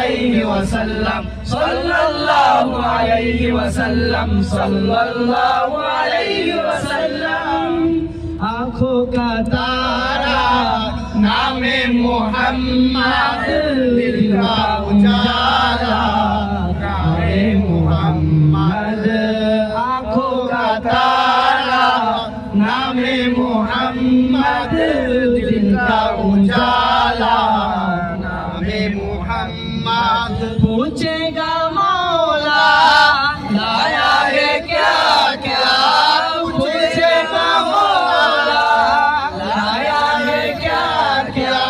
अलैहि वसल्लम सल्लल्लाहु अलैहि वसल्लम सल्लल्लाहु अलैहि वसल्लम। आँखों का तारा नामे मोहम्मद, दिल का उजाला नामे मोहम्मद। आँखों का तारा नामे मोहम्मद, दिल का उजाला नामे मोहम्मद। पूछेगा मौला लाया है क्या क्या, पूछेगा मौला लाया है क्या क्या,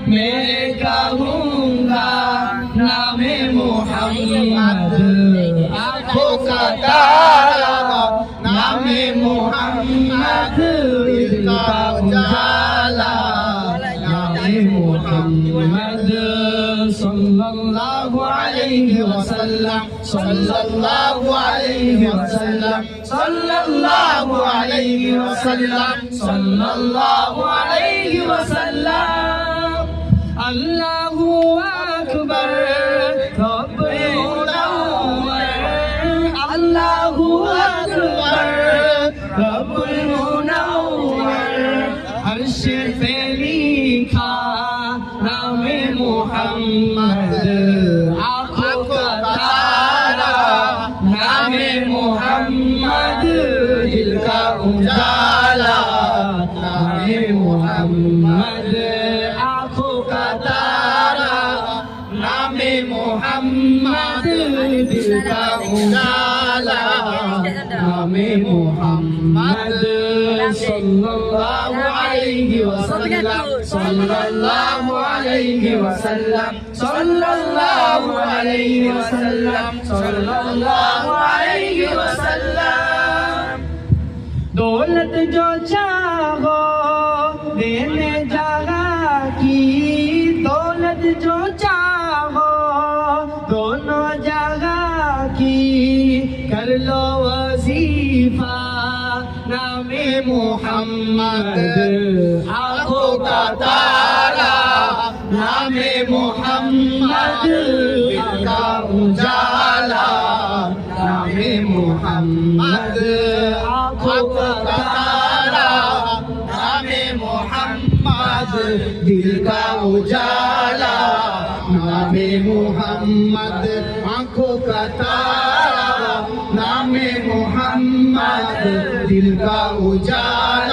मैं कहूँगा नामे मोहम्मद। आँखों का तारा नामे मोहम्मद, दिल का उजाला नामे मोहम्मद। सल्लल्लाहु अलैहि वसल्लम सल्लल्लाहु अलैहि वसल्लम सल्लल्लाहु अलैहि वसल्लम सल्लल्लाहु अलैहि वसल्लम। अल्लाहु अकबर रब्बुल मुनव्वर, अल्लाहु अकबर रब्बुल मुनव्वर। अर्श पे लिखा नामे मोहम्मद, आँखों का तारा नामे मोहम्मद, दिल का उजाला नामे मोहम्मद। आँखों का तारा नामे मोहम्मद, दिल का उजाला नामे मोहम्मद। सल्लल्लाहु अलैहि वसल्लम सल्लल्लाहु अलैहि वसल्लम सल्लल्लाहु अलैहि वसल्लम सल्लल्लाहु अलैहि वसल्लम। दौलत जो चाहो देने जगह की, दौलत जो चाहो दोनों जगह की, कर लो वजीफा नामे मोहम्मद। आँखों का तारा नामे मोहम्मद, दिल का उजाला नामे मोहम्मद। आँखों का तारा नामे मोहम्मद, दिल का उजाला नामे मोहम्मद। आँखों का तारा नामे मोहम्मद, दिल का उजाला